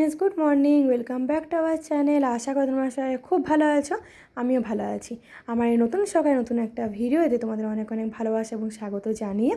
Friends, good morning. Welcome back to our channel. আশা করি তোমরা সবাই খুব ভালো আছো, আমিও ভালো আছি। আমার এই নতুন সকালে নতুন একটা ভিডিওতে তোমাদের অনেক অনেক ভালোবাসা এবং স্বাগত জানিয়ে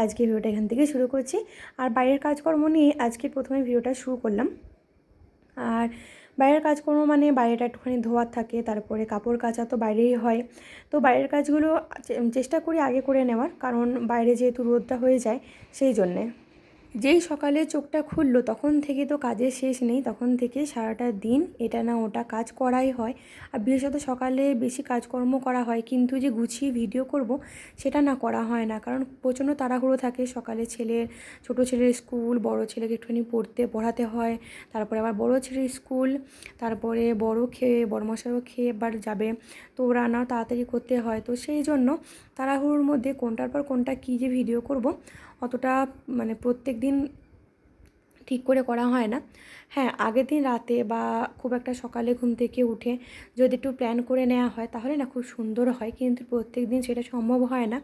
আজকে ভিডিওটা এখান থেকে শুরু করছি। আর বাইরের কাজকর্ম নিয়ে আজকে প্রথমে ভিডিওটা শুরু করলাম। আর বাইরের কাজকর্ম মানে বাইরেটা একটুখানি ধোয়ার থাকে, তারপরে কাপড় কাচা তো বাইরেই হয়। তো বাইরের কাজগুলো চেষ্টা করি আগে করে নেওয়ার, কারণ বাইরে যেহেতু রোদটা হয়ে যায় সেই জন্যে। যেই সকালে চোখটা খুললো তখন থেকে তো কাজের শেষ নেই, তখন থেকে সারাটা দিন এটা না ওটা কাজ করাই হয়। আর বিশেষত সকালে বেশি কাজকর্ম করা হয়, কিন্তু যে গুছিয়ে ভিডিও করব সেটা না করা হয় না, কারণ প্রচণ্ড তাড়াহুড়ো থাকে। সকালে ছোটো ছেলের স্কুল, বড় ছেলেকে একটুখানি পড়াতে হয়, তারপরে আবার বড় ছেলের স্কুল, তারপরে বড়মশাইও খেয়ে এবার যাবে, তো রান্নাও তাড়াতাড়ি করতে হয়। তো সেই জন্য তাড়াহুড়োর মধ্যে কোনটার পর কোনটা কী যে ভিডিও করব অতটা মানে প্রত্যেক দিন ঠিক করে করা হয় না। হ্যাঁ, আগের দিন রাতে বা খুব একটা সকালে ঘুম থেকে উঠে যদি একটু প্ল্যান করে নেওয়া হয় তাহলে না খুব সুন্দর হয়, কিন্তু প্রত্যেক দিন সেটা সম্ভব হয় না।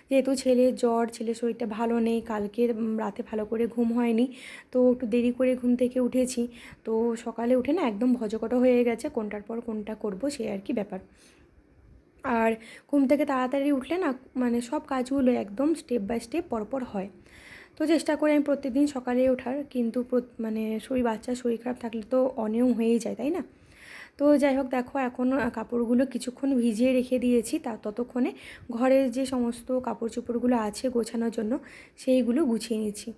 যেহেতু ছেলের জ্বর, ছেলের শরীরটা ভালো নেই, কালকে রাতে ভালো করে ঘুম হয়নি, তো একটু দেরি করে ঘুম থেকে উঠেছি। তো সকালে উঠে না একদম ভজকট হয়ে গেছে, কোনটার পর কোনটা করব সেই আর কি ব্যাপার। আর ঘুম থেকে তাড়াতাড়ি উঠলে না মানে সব কাজগুলো একদম স্টেপ বাই স্টেপ পরপর হয়। তো চেষ্টা করি আমি প্রত্যেকদিন সকালে ওঠার, কিন্তু মানে বাচ্চার শরীর খারাপ থাকলে তো অনিয়ম হয়েই যায়, তাই না? তো যাই হোক, দেখো এখন কাপড়গুলো কিছুক্ষণ ভিজিয়ে রেখে দিয়েছি, ততক্ষণে ঘরের যে সমস্ত কাপড় চোপড়গুলো আছে গোছানোর জন্য সেইগুলো গুছিয়ে নিচ্ছি।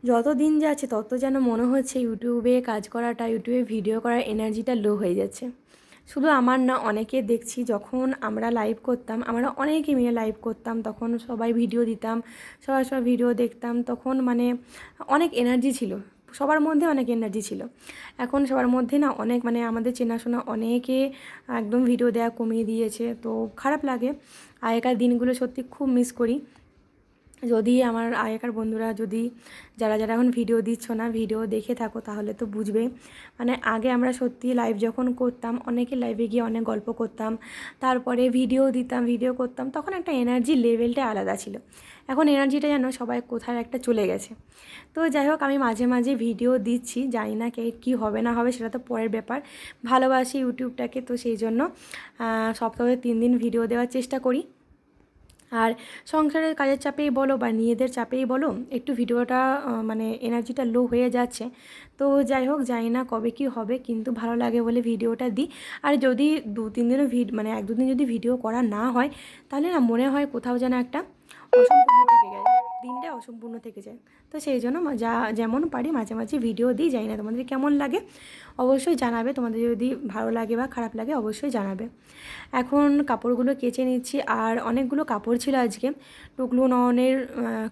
যত দিন যাচ্ছে তত যেন মনে হচ্ছে ইউটিউবে কাজ করাটা, ইউটিউবে ভিডিও করার এনার্জিটা লো হয়ে যাচ্ছে। শুধু আমার না, অনেকে দেখছি যখন আমরা লাইভ করতাম, আমরা অনেকে মিলে লাইভ করতাম, তখন সবাই ভিডিও দিতাম, সবাই ভিডিও দেখতাম, তখন মানে অনেক এনার্জি ছিল, সবার মধ্যে অনেক এনার্জি ছিল। এখন সবার মধ্যে না অনেক মানে আমাদের চেনাশোনা অনেকে একদম ভিডিও দেওয়া কমিয়ে দিয়েছে, তো খারাপ লাগে। আগেকার দিনগুলো সত্যি খুব মিস করি। যদি আমার আগেকার বন্ধুরা যারা এখন ভিডিও দিচ্ছ না, ভিডিও দেখে থাকো তাহলে তো বুঝবে। মানে আগে আমরা সত্যি লাইভ যখন করতাম, অনেকে লাইভে গিয়ে অনেক গল্প করতাম, তারপরে ভিডিও করতাম, তখন একটা এনার্জি লেভেলটা আলাদা ছিল। এখন এনার্জিটা যেন সবাই কোথায় একটা চলে গেছে। তো যাই হোক, আমি মাঝে মাঝে ভিডিও দিচ্ছি, জানি না কী হবে না হবে সেটা তো পরের ব্যাপার। ভালোবাসি ইউটিউবটাকে, তো সেই জন্য সপ্তাহে 3 দিন ভিডিও দেওয়ার চেষ্টা করি। আর সংসারের কাজের চাপেই বলো বা নিজেদের চাপেই বলো, একটু ভিডিওটা মানে এনার্জিটা লো হয়ে যাচ্ছে। তো যাই হোক, জানি না কবে কী হবে, কিন্তু ভালো লাগে বলে ভিডিওটা দিই। আর যদি 2-3 দিনও মানে 1-2 দিন যদি ভিডিও করা না হয়, তাহলে না মনে হয় কোথাও যেন একটা অসম্পূর্ণ থেকে যায়, দিনটা অসম্পূর্ণ থেকে যায়। তো সেই জন্য যেমন পারি মাঝে মাঝে ভিডিও দিই। জানি না তোমাদের কেমন লাগে, অবশ্যই জানাবে। তোমাদের যদি ভালো লাগে বা খারাপ লাগে অবশ্যই জানাবে। এখন কাপড়গুলো কেচে নিচ্ছি, আর অনেকগুলো কাপড় ছিল আজকে। টুকলু নয়নের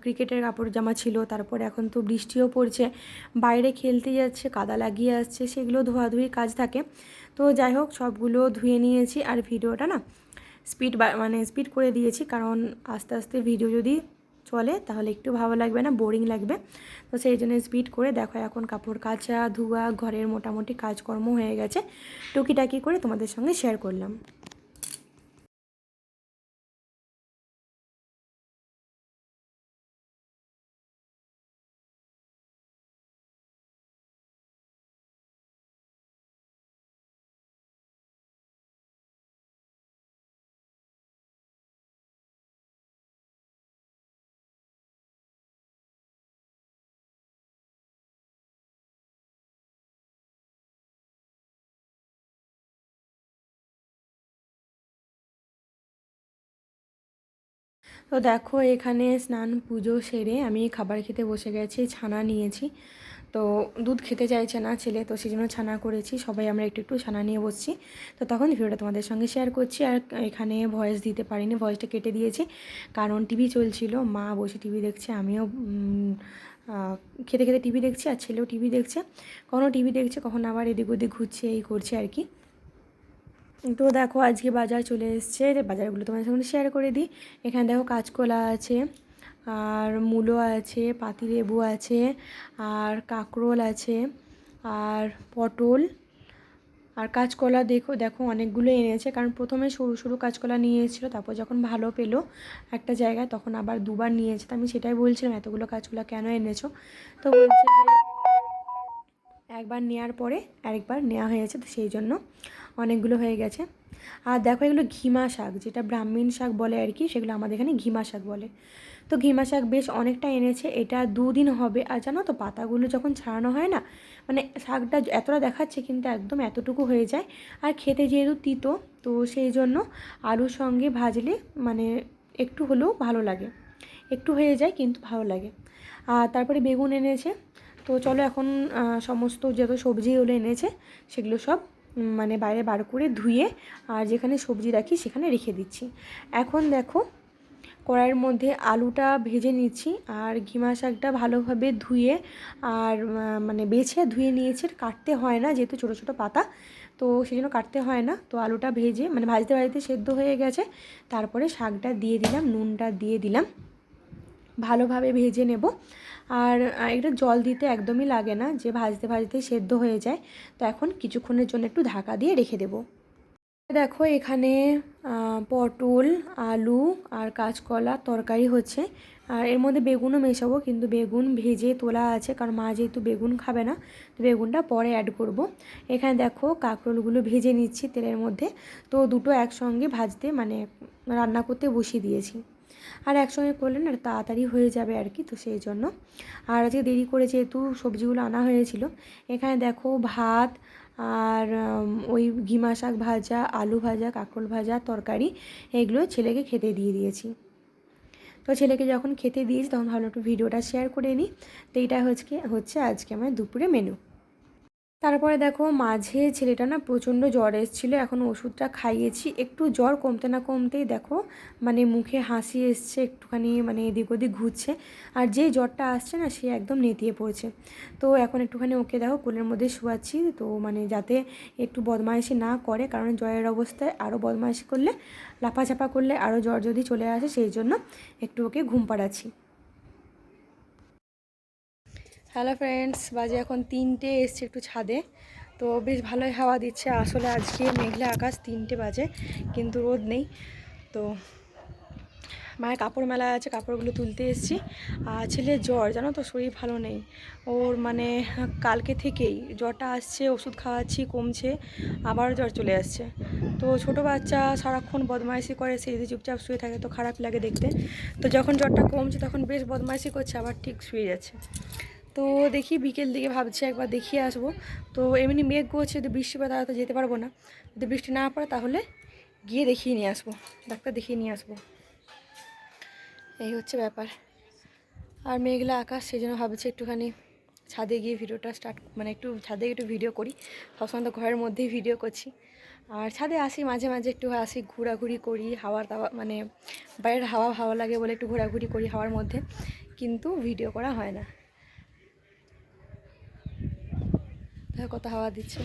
ক্রিকেটের কাপড় জামা ছিল, তারপরে এখন তো বৃষ্টিও পড়ছে, বাইরে খেলতে যাচ্ছে, কাদা লাগিয়ে আসছে, সেগুলো ধোয়াধুয়ির কাজ থাকে। তো যাই হোক, সবগুলো ধুয়ে নিয়েছি। আর ভিডিওটা না স্পিড করে দিয়েছি, কারণ আস্তে আস্তে ভিডিও যদি চলে তাহলে একটু ভালো লাগবে না, বোরিং লাগবে। তো সেই জন্য স্পিড করে দেখো, এখন কাপড় কাচা ধোয়া ঘরের মোটামুটি কাজকর্ম হয়ে গেছে, টুকিটাকি করে তোমাদের সঙ্গে শেয়ার করলাম। তো দেখো, এখানে স্নান পুজো সেরে আমি খাবার খেতে বসে গেছি। ছানা নিয়েছি, তো দুধ খেতে চাইছে না ছেলে, তো সেই জন্য ছানা করেছি। সবাই আমরা একটু একটু ছানা নিয়ে বসছি। তো তখন ভিডিওটা তোমাদের সঙ্গে শেয়ার করছি। আর এখানে ভয়েস দিতে পারিনি, ভয়েসটা কেটে দিয়েছি, কারণ টিভি চলছিল, মা বসে টিভি দেখছে, আমিও খেতে খেতে টিভি দেখছি, আর ছেলেও টিভি দেখছে। কখনও টিভি দেখছে, কখন আবার এদিক ওদিক ঘুরছে, এই করছে আর কি। তো দেখো, আজকে বাজার চলে এসছে, বাজারগুলো তোমাদের সঙ্গে শেয়ার করে দিই। এখানে দেখো কাঁচকলা আছে, আর মূলো আছে, পাতিলেবু আছে, আর কাঁকরোল আছে, আর পটল, আর কাঁচকলা দেখো দেখো অনেকগুলো এনেছে, কারণ প্রথমে সরু সরু কাঁচকলা নিয়ে এসেছিলো, তারপর যখন ভালো পেলো একটা জায়গায় তখন আবার দুবার নিয়েছে। তো আমি সেটাই বলছিলাম এতগুলো কাঁচকলা কেন এনেছো, তো বলছে যে একবার নেওয়ার পরে আরেকবার নেওয়া হয়েছে, তো সেই জন্য অনেকগুলো হয়ে গেছে। আর দেখো এগুলো ঘিমা শাক, যেটা ব্রাহ্মীণ শাক বলে আর কি, সেগুলো আমাদের এখানে ঘিমা শাক বলে। তো ঘিমা শাক বেশ অনেকটা এনেছে, এটা 2 দিন হবে। আর জানো তো পাতাগুলো যখন ছাড়ানো হয় না, মানে শাকটা এতটা দেখাচ্ছে কিন্তু একদম এতটুকু হয়ে যায়। আর খেতে যেহেতু তিতো, তো সেই জন্য আলুর সঙ্গে ভাজলে মানে একটু হলেও ভালো লাগে, একটু হয়ে যায় কিন্তু ভালো লাগে। আর তারপরে বেগুন এনেছে। তো চলো এখন সমস্ত যত সবজিগুলো এনেছে সেগুলো সব মানে বাইরে বার করে ধুয়ে আর যেখানে সবজি রাখি সেখানে রেখে দিচ্ছি। এখন দেখো কড়াইয়ের মধ্যে আলুটা ভেজে নিচ্ছি, আর ঘিমা শাকটা ভালোভাবে ধুয়ে আর মানে বেছে ধুয়ে নিয়েছি, কাটতে হয় না যেহেতু ছোটো ছোটো পাতা, তো সেই জন্য কাটতে হয় না। তো আলুটা ভেজে মানে ভাজতে ভাজতে সেদ্ধ হয়ে গেছে, তারপরে শাকটা দিয়ে দিলাম, নুনটা দিয়ে দিলাম, ভালোভাবে ভেজে নেব। আর এটা জল দিতে একদমই লাগে না, যে ভাজতে ভাজতে সেদ্ধ হয়ে যায়। তো এখন কিছুক্ষণের জন্য একটু ঢাকা দিয়ে রেখে দেবো। দেখো এখানে পটল, আলু আর কাঁচকলা তরকারি হচ্ছে, আর এর মধ্যে বেগুনও মেশাবো, কিন্তু বেগুন ভেজে তোলা আছে, কারণ মা যেহেতু বেগুন খাবে না, তো বেগুনটা পরে অ্যাড করব। এখানে দেখো কাঁকরোলগুলো ভেজে নিচ্ছি তেলের মধ্যে, তো দুটো একসঙ্গে ভাজতে মানে রান্না করতে বসিয়ে দিয়েছি। আর একসঙ্গে করলে না তাড়াতাড়ি হয়ে যাবে আর কি, তো সেই জন্য। আর আজকে দেরি করে যেহেতু সবজিগুলো আনা হয়েছিল, এখানে দেখো ভাত আর ওই ঘিমা শাক ভাজা, আলু ভাজা, কাঁকরোল ভাজা, তরকারি, এগুলো ছেলেকে খেতে দিয়ে দিয়েছি। তো ছেলেকে যখন খেতে দিয়েছি তখন ভালো একটু ভিডিওটা শেয়ার করে নিই। তো এইটা হচ্ছে আজকে আমার দুপুরে মেনু। তারপরে দেখো মাঝে ছেলেটা না প্রচণ্ড জ্বর এসেছিলো, এখন ওষুধটা খাইয়েছি, একটু জ্বর কমতে না কমতেই দেখো মানে মুখে হাসি এসছে, একটুখানি মানে এদিক ওদিক ঘুরছে, আর যে জ্বরটা আসছে না সে একদম নেতিয়ে পড়ছে। তো এখন একটুখানি ওকে দেখো কোলের মধ্যে শোয়াচ্ছি, তো মানে যাতে একটু বদমাইশি না করে, কারণ জ্বরের অবস্থায় আরও বদমাইশি করলে, লাফাঝাপা করলে আরও জ্বর যদি চলে আসে, সেই জন্য একটু ওকে ঘুম পাড়াচ্ছি। হ্যালো ফ্রেন্ডস, বাজে এখন 3টে, এসছে একটু ছাদে, তো বেশ ভালোই হাওয়া দিচ্ছে। আসলে আজকে মেঘলা আকাশ, 3টে বাজে কিন্তু রোদ নেই। তো মায়ের কাপড় মেলা আছে, কাপড়গুলো তুলতে এসেছি। আর ছেলের জ্বর জানো তো, শরীর ভালো নেই ওর, মানে কালকে থেকেই জ্বরটা আসছে, ওষুধ খাওয়াচ্ছি কমছে, আবারও জ্বর চলে আসছে। তো ছোটো বাচ্চা সারাক্ষণ বদমাইশি করে, সে যদি চুপচাপ শুয়ে থাকে তো খারাপ লাগে দেখতে। তো যখন জ্বরটা কমছে তখন বেশ বদমাইশি করছে, আবার ঠিক শুয়ে যাচ্ছে। তো দেখি বিকেল দিকে ভাবছি একবার দেখিয়ে আসবো। তো এমনি মেঘ করছে, যদি বৃষ্টি পড়ে তাহলে তো যেতে পারবো না, যদি বৃষ্টি না পড়ে তাহলে গিয়ে দেখিয়ে নিয়ে আসবো, ডাক্তার দেখিয়ে নিয়ে আসবো। এই হচ্ছে ব্যাপার। আর মেঘলা আকাশ, সেই জন্য ভাবছি একটুখানি ছাদে গিয়ে ভিডিওটা মানে একটু ছাদে একটু ভিডিও করি। সবসময় তো ঘরের মধ্যেই ভিডিও করছি, আর ছাদে আসি মাঝে মাঝে, একটু আসি, ঘোরাঘুরি করি, হাওয়ার তাওয়া মানে বাইরের হাওয়া ভালো লাগে বলে একটু ঘোরাঘুরি করি হাওয়ার মধ্যে, কিন্তু ভিডিও করা হয় না। কত হাওয়া দিচ্ছে,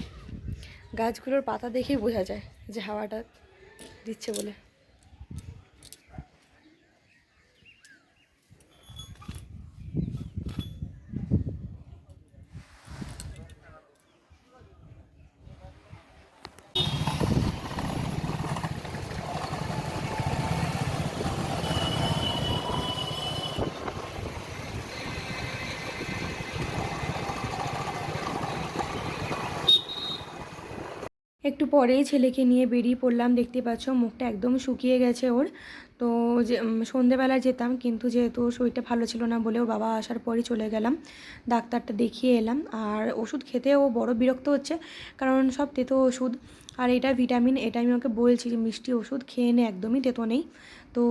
গাছগুলোর পাতা দেখেই বোঝা যায় যে হাওয়াটা দিচ্ছে বলে। একটু পরেই ছেলেকে নিয়ে বেরিয়ে পড়লাম, দেখতে পাচ্ছ মুখটা একদম শুকিয়ে গেছে ওর। তো যে সন্ধেবেলায় যেতাম, কিন্তু যেহেতু শরীরটা ভালো ছিল না বলেও বাবা আসার পরই চলে গেলাম, ডাক্তারটা দেখিয়ে এলাম। আর ওষুধ খেতেও বড় বিরক্ত হচ্ছে, কারণ সব তেতো ওষুধ, আর এটা ভিটামিন, এটা আমি ওকে বলছি যে মিষ্টি ওষুধ খেয়ে নে, একদমই তেতো নেই। তো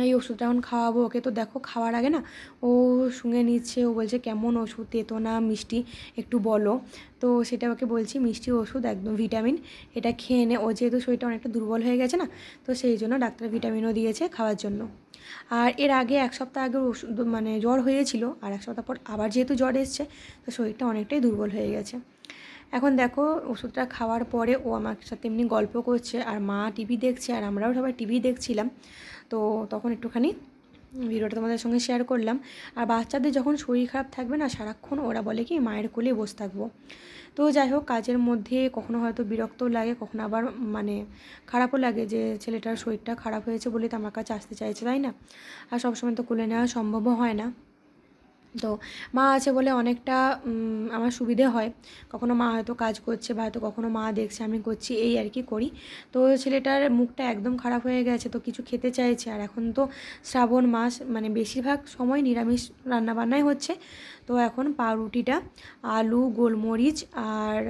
এই ওষুধটা এখন খাওয়াবো ওকে। তো দেখো খাওয়ার আগে না ও শুঙে নিচ্ছে, ও বলছে কেমন ওষুধ, তেতো না মিষ্টি একটু বলো। তো সেটা ওকে বলছি মিষ্টি ওষুধ, একদম ভিটামিন, এটা খেয়ে নে। ও যেহেতু শরীরটা অনেকটা দুর্বল হয়ে গেছে না, তো সেই জন্য ডাক্তার ভিটামিনও দিয়েছে খাওয়ার জন্য। আর এর আগে 1 সপ্তাহ আগে ওষুধ মানে জ্বর হয়েছিল, আর 1 সপ্তাহ পর আবার যেহেতু জ্বর এসছে, তো শরীরটা অনেকটাই দুর্বল হয়ে গেছে। এখন দেখো ওষুধটা খাওয়ার পরে ও আমার সাথে এমনি গল্প করছে, আর মা টিভি দেখছে, আর আমরাও সবাই টিভি দেখছিলাম। তো তখন একটুখানি ভিডিওটা তোমাদের সঙ্গে শেয়ার করলাম। আর বাচ্চাদের যখন শরীর খারাপ থাকবে না, সারাক্ষণ ওরা বলে কি মায়ের কোলে বসে থাকবো। তো যাই হোক, কাজের মধ্যে কখনো হয়তো বিরক্তও লাগে, কখনো আবার মানে খারাপও লাগে যে ছেলেটার শরীরটা খারাপ হয়েছে বলে তো আমার কাছে আসতে চাইছে, তাই না? আর সবসময় তো কোলে নেওয়া সম্ভবও হয় না। তো মা আছে বলে অনেকটা আমার সুবিধে হয়। কখনো মা হয়তো কাজ করছে বা হয়তো কখনো মা দেখছে আমি করছি, এই আর কি করি। তো ছেলেটার মুখটা একদম খারাপ হয়ে গেছে, তো কিছু খেতে চাইছে। আর এখন তো শ্রাবণ মাস, মানে বেশিরভাগ সময় নিরামিষ রান্নাবান্নাই হচ্ছে। তো এখন পাউরুটিটা আলু, গোলমরিচ আর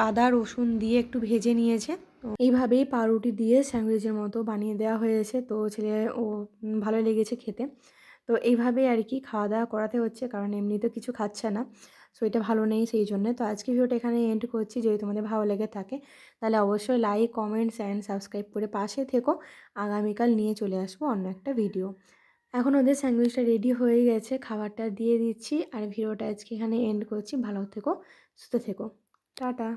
আদা রসুন দিয়ে একটু ভেজে নিয়েছে। তো এইভাবেই পাউরুটি দিয়ে স্যান্ডউইচের মতো বানিয়ে দেওয়া হয়েছে। তো ছেলে ও ভালো লেগেছে খেতে। তো এইভাবেই আর কি খাওয়া দাওয়া করাতে হচ্ছে, কারণ এমনি তো কিছু খাচ্ছে না, সো এটা ভালো নেই সেই জন্যে। তো আজকে ভিডিওটা এখানে এন্ড করছি। যদি তোমাদের ভালো লেগে থাকে তাহলে অবশ্যই লাইক, কমেন্টস অ্যান্ড সাবস্ক্রাইব করে পাশে থেকো। আগামীকাল নিয়ে চলে আসবো অন্য একটা ভিডিও। এখন ওদের স্যান্ডউইচটা রেডি হয়ে গেছে, খাবারটা দিয়ে দিচ্ছি। আর ভিডিওটা আজকে এখানে এন্ড করছি। ভালো থেকো, সুস্থ থেকো, টাটা।